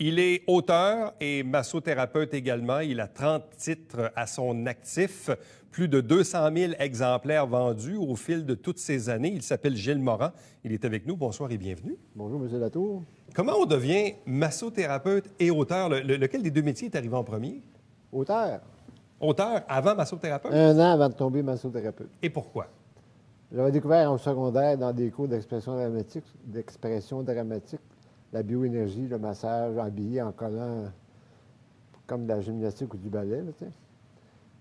Il est auteur et massothérapeute également. Il a 30 titres à son actif, plus de 200 000 exemplaires vendus au fil de toutes ces années. Il s'appelle Gilles Morand. Il est avec nous. Bonsoir et bienvenue. Bonjour, M. Latour. Comment on devient massothérapeute et auteur? Lequel des deux métiers est arrivé en premier? Auteur. Auteur avant massothérapeute? 1 an avant de tomber massothérapeute. Et pourquoi? J'avais découvert au secondaire dans des cours d'expression dramatique, la bioénergie, le massage, habillé en collant comme de la gymnastique ou du ballet. Là,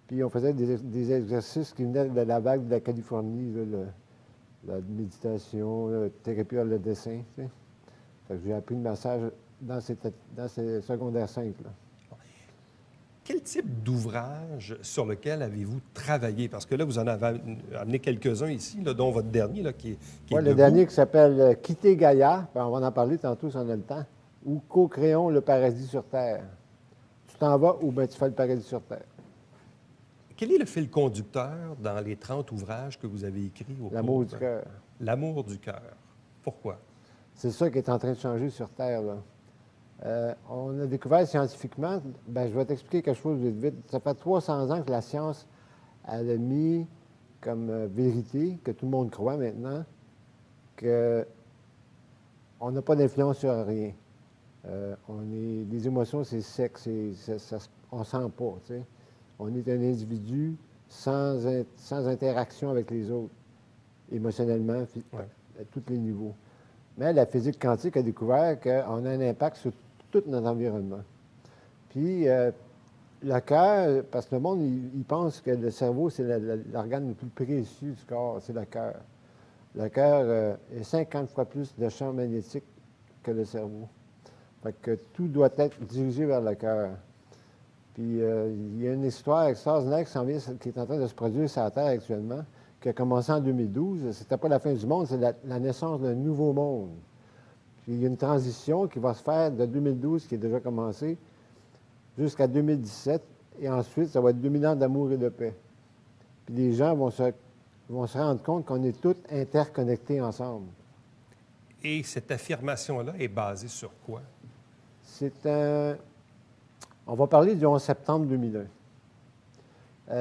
puis on faisait des exercices qui venaient de la vague de la Californie, là, la méditation, la thérapie par le dessin. Fait que j'ai appris le massage dans ces secondaires 5. Là. Quel type d'ouvrage sur lequel avez-vous travaillé? Parce que là, vous en avez amené quelques-uns ici, là, dont votre dernier, là, qui est le debout. dernier qui s'appelle « Quitter Gaïa », on va en parler tantôt si on a le temps, ou « Co-créons le paradis sur Terre ». Tu t'en vas ou bien tu fais le paradis sur Terre. Quel est le fil conducteur dans les 30 ouvrages que vous avez écrits au L'amour cours? du cœur. L'amour du cœur. Pourquoi? C'est ça qui est en train de changer sur Terre, là. On a découvert scientifiquement, je vais t'expliquer quelque chose vite. Ça fait 300 ans que la science a mis comme vérité, que tout le monde croit maintenant, qu'on n'a pas d'influence sur rien. Les émotions, c'est sec, on ne sent pas. T'sais. On est un individu sans interaction avec les autres, émotionnellement, à tous les niveaux. Mais la physique quantique a découvert qu'on a un impact sur tout notre environnement. Puis, le cœur, parce que le monde, il pense que le cerveau, c'est l'organe le plus précieux du corps, c'est le cœur. Le cœur est 50 fois plus de champ magnétique que le cerveau. Fait que tout doit être dirigé vers le cœur. Puis, il y a une histoire extraordinaire qui est en train de se produire sur la Terre actuellement, qui a commencé en 2012. C'était pas la fin du monde, c'est la naissance d'un nouveau monde. Puis il y a une transition qui va se faire de 2012, qui est déjà commencée, jusqu'à 2017. Et ensuite, ça va être 2000 ans d'amour et de paix. Puis les gens vont se rendre compte qu'on est tous interconnectés ensemble. Et cette affirmation-là est basée sur quoi? On va parler du 11 septembre 2001.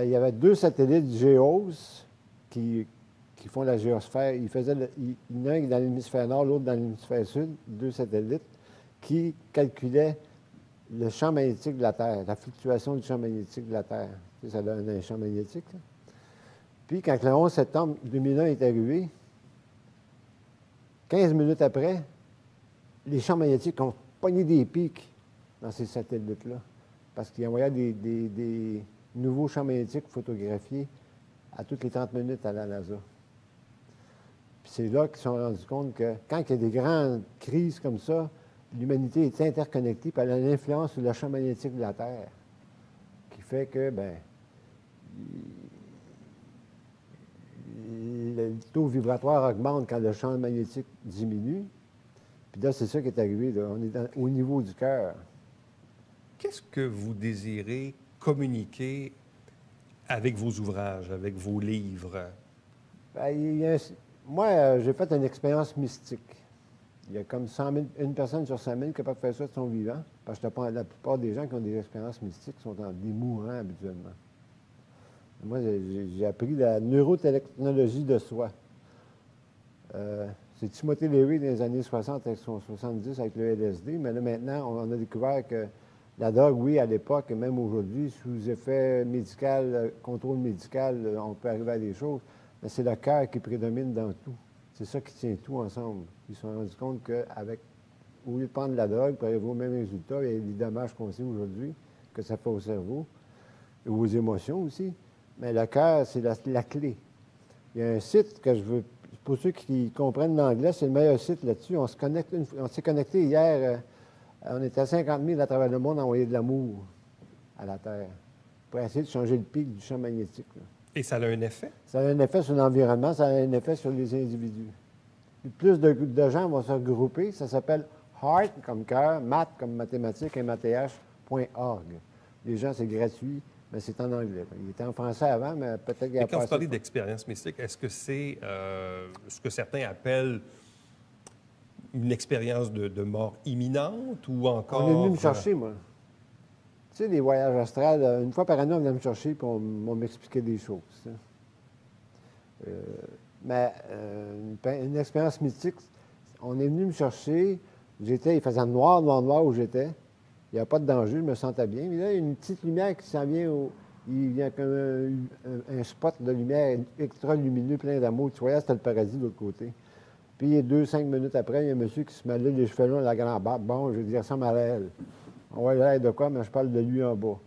Il y avait 2 satellites GEOS qui font la géosphère. Il y en a un dans l'hémisphère nord, l'autre dans l'hémisphère sud, 2 satellites, qui calculaient le champ magnétique de la Terre, la fluctuation du champ magnétique de la Terre. Ça donne un champ magnétique. Là. Puis, quand le 11 septembre 2001 est arrivé, 15 minutes après, les champs magnétiques ont pogné des pics dans ces satellites-là, parce qu'ils envoyaient des nouveaux champs magnétiques photographiés à toutes les 30 minutes à la NASA. Puis c'est là qu'ils se sont rendus compte que quand il y a des grandes crises comme ça, l'humanité est interconnectée, puis elle a une influence sur le champ magnétique de la Terre, qui fait que, le taux vibratoire augmente quand le champ magnétique diminue. Puis là, c'est ça qui est arrivé. Là. On est au niveau du cœur. Qu'est-ce que vous désirez communiquer avec vos ouvrages, avec vos livres? Moi, j'ai fait une expérience mystique. Il y a comme 100 000, une personne sur 100 000 capable de faire ça de son vivant. Parce que la plupart des gens qui ont des expériences mystiques sont des mourants habituellement. Moi, j'ai appris la neurotechnologie de soi. C'est Timothy Leary dans les années 60 avec son 70 avec le LSD, mais là, maintenant, on a découvert que la drogue, oui, à l'époque, et même aujourd'hui, sous effet médical, contrôle médical, on peut arriver à des choses, mais c'est le cœur qui prédomine dans tout. C'est ça qui tient tout ensemble. Ils se sont rendus compte qu'au lieu de prendre la drogue pour arriver au même résultat, il y a des dommages qu'on sait aujourd'hui que ça fait au cerveau et aux émotions aussi. Mais le cœur, c'est la clé. Il y a un site que je veux, pour ceux qui comprennent l'anglais, c'est le meilleur site là-dessus. On s'est connecté hier, on était à 50 000 à travers le monde à envoyer de l'amour à la Terre pour essayer de changer le pic du champ magnétique. Là. Et ça a un effet? Ça a un effet sur l'environnement, ça a un effet sur les individus. Plus de gens vont se regrouper, ça s'appelle Heart comme cœur, Math comme mathématiques, math.org. Les gens, c'est gratuit. Mais c'est en anglais. Il était en français avant, mais peut-être qu'il y a pas. Quand vous parlez d'expérience mystique, est-ce que c'est ce que certains appellent une expérience de mort imminente ou encore... On est venu me chercher, moi. Tu sais, les voyages astrales, une fois par année, on venait me chercher et on m'expliquait des choses. Tu sais. Mais une expérience mystique, on est venu me chercher. Il faisait noir, noir, noir où j'étais. Il n'y a pas de danger, je me sentais bien. Mais là, il y a une petite lumière qui s'en vient. Il y a comme un spot de lumière extra lumineux, plein d'amour. Tu voyais, c'était le paradis de l'autre côté. Puis 2-5 minutes après, il y a un monsieur qui se mêlait les cheveux longs, la grande barbe. Bon, je veux dire, ça ressemble à elle. On va l'air de quoi, mais je parle de lui en bas.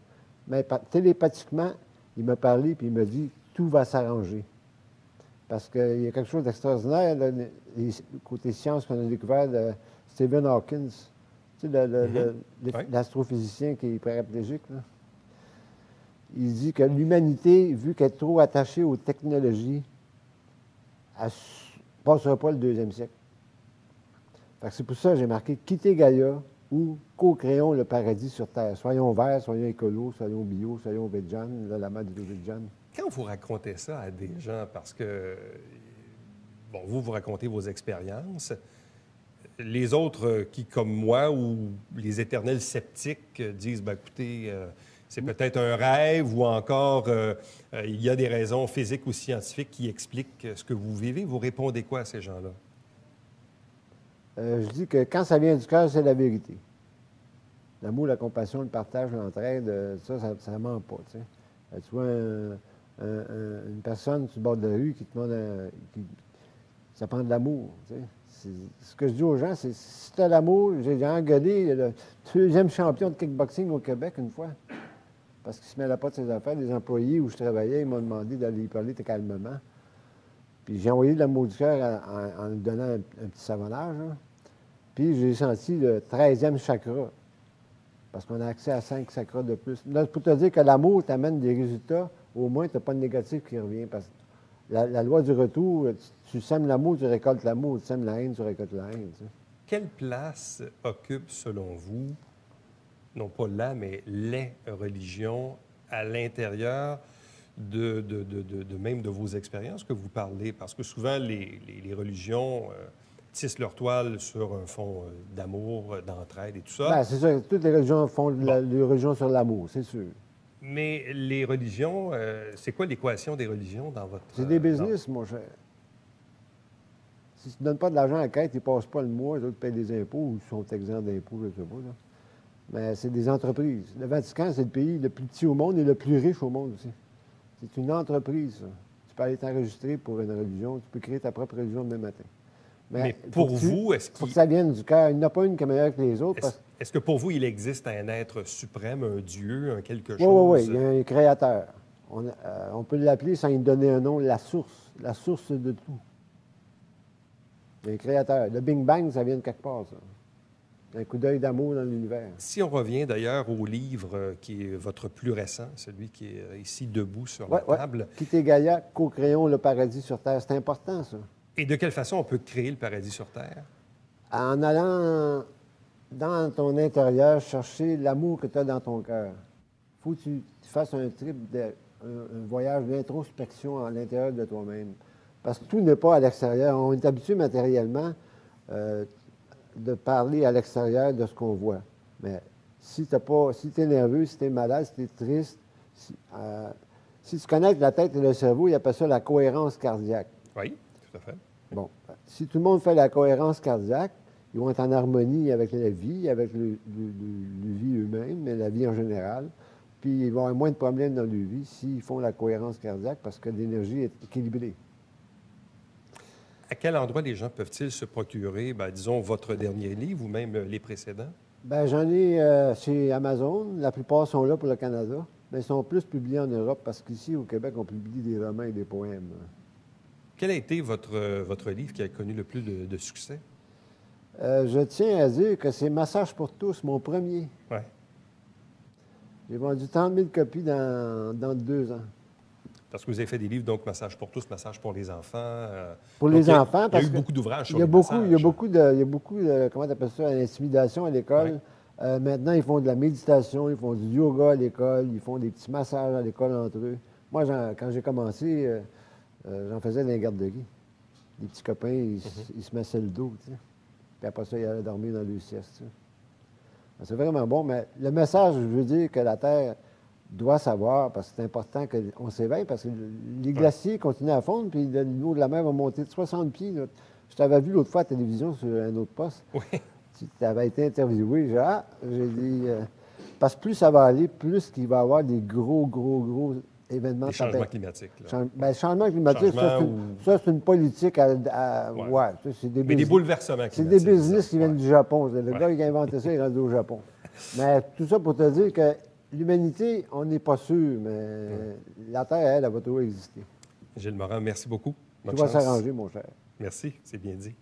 Mais télépathiquement, il m'a parlé, puis il m'a dit, tout va s'arranger. Parce qu'il y a quelque chose d'extraordinaire, là, côté science qu'on a découvert de Stephen Hawking, tu sais, l'astrophysicien qui est paraplégique. Là. Il dit que l'humanité, vu qu'elle est trop attachée aux technologies, elle ne passera pas le 2e siècle. C'est pour ça que j'ai marqué « Quitter Gaïa » ou « Co-créons le paradis sur Terre ». Soyons verts, soyons écolos, soyons bio, soyons vegan, la mode du vegan. Quand vous racontez ça à des gens, parce que, bon, vous racontez vos expériences, les autres qui, comme moi, ou les éternels sceptiques, disent, bien, écoutez, c'est peut-être un rêve ou encore il y a des raisons physiques ou scientifiques qui expliquent ce que vous vivez. Vous répondez quoi à ces gens-là? Je dis que quand ça vient du cœur, c'est la vérité. L'amour, la compassion, le partage, l'entraide, ça ne ment pas. Tu sais. Tu vois une personne sur le bord de la rue qui te demande ça prend de l'amour. Tu sais. Ce que je dis aux gens, c'est si tu as l'amour, j'ai engueulé le 2e champion de kickboxing au Québec une fois, parce qu'il ne se mêlait pas de ses affaires. Les employés où je travaillais, ils m'ont demandé d'aller y parler calmement. Puis j'ai envoyé de l'amour du cœur en lui donnant un petit savonnage. Là. Puis j'ai senti le 13e chakra, parce qu'on a accès à 5 chakras de plus. Là, pour te dire que l'amour t'amène des résultats, au moins, tu n'as pas de négatif qui revient. Parce que la loi du retour, tu sèmes l'amour, tu récoltes l'amour. Tu sèmes la haine, tu récoltes la haine. Tu sais. Quelle place occupe, selon vous, non pas la, mais les religions à l'intérieur de même de vos expériences que vous parlez? Parce que souvent, les religions tissent leur toile sur un fond d'amour, d'entraide et tout ça. Bien, c'est ça. Toutes les religions font les religions sur l'amour, c'est sûr. Mais les religions, c'est quoi l'équation des religions dans votre... C'est des business, mon cher. Si tu ne donnes pas de l'argent à la quête, ils ne passent pas le mois, les autres payent des impôts ou ils sont exempts d'impôts, je ne sais pas. Là. Mais c'est des entreprises. Le Vatican, c'est le pays le plus petit au monde et le plus riche au monde aussi. C'est une entreprise, ça. Tu peux aller t'enregistrer pour une religion, tu peux créer ta propre religion demain matin. Mais pour vous, est-ce qu'il... Faut que ça vienne du cœur. Il n'y en a pas une qui est meilleure que les autres. Est-ce que pour vous, il existe un être suprême, un Dieu, un quelque chose? Oui, il y a un créateur. On peut l'appeler, sans lui donner un nom, la source de tout. Il y a un créateur. Le Big Bang, ça vient de quelque part, ça. Un coup d'œil d'amour dans l'univers. Si on revient d'ailleurs au livre qui est votre plus récent, celui qui est ici debout sur la table. Quitter Gaïa, co-créons le paradis sur Terre. C'est important, ça. Et de quelle façon on peut créer le paradis sur Terre? En allant dans ton intérieur chercher l'amour que tu as dans ton cœur. Il faut que tu fasses un trip, un voyage d'introspection à l'intérieur de toi-même. Parce que tout n'est pas à l'extérieur. On est habitué matériellement de parler à l'extérieur de ce qu'on voit. Mais si tu es nerveux, si tu es malade, si tu es triste, si tu connectes la tête et le cerveau, il appelle ça la cohérence cardiaque. Oui, tout à fait. Bon, si tout le monde fait la cohérence cardiaque, ils vont être en harmonie avec la vie, avec le vie eux-mêmes, mais la vie en général. Puis ils vont avoir moins de problèmes dans leur vie s'ils font la cohérence cardiaque parce que l'énergie est équilibrée. À quel endroit les gens peuvent-ils se procurer, disons, votre dernier livre ou même les précédents? Bien, j'en ai chez Amazon. La plupart sont là pour le Canada, mais ils sont plus publiés en Europe parce qu'ici, au Québec, on publie des romans et des poèmes. Quel a été votre livre qui a connu le plus de succès? Je tiens à dire que c'est Massage pour tous, mon premier. Oui. J'ai vendu 30 000 copies dans 2 ans. Parce que vous avez fait des livres, donc Massage pour tous, Massage pour les enfants. Pour les enfants, parce qu'il y a eu beaucoup d'ouvrages sur il y a les beaucoup, massages. il y a beaucoup de, comment tu appelles ça, l'intimidation à l'école. Oui. Maintenant, ils font de la méditation, ils font du yoga à l'école, ils font des petits massages à l'école entre eux. Moi, quand j'ai commencé, j'en faisais dans les garderies. Les petits copains, ils se massaient le dos, tu sais. puis après ça, ils allaient dormir dans le sieste. C'est vraiment bon, mais le message, je veux dire que la Terre doit savoir, parce que c'est important qu'on s'éveille, parce que les glaciers continuent à fondre, puis le niveau de la mer va monter de 60 pieds. Là. Je t'avais vu l'autre fois à la télévision sur un autre poste. Oui. Tu avais été interviewé. J'ai dit... parce que plus ça va aller, plus qu'il va y avoir des gros événements. Des changements climatiques. Là. Bien, changement climatique, ça, c'est une politique à ouais, c'est des mais des bouleversements climatiques. C'est des business qui viennent du Japon. Le gars qui a inventé ça, il est rendu au Japon. Mais tout ça pour te dire que l'humanité, on n'est pas sûr, mais la Terre, elle va toujours exister. Gilles Morin, merci beaucoup. Tout va s'arranger, mon cher. Merci, c'est bien dit.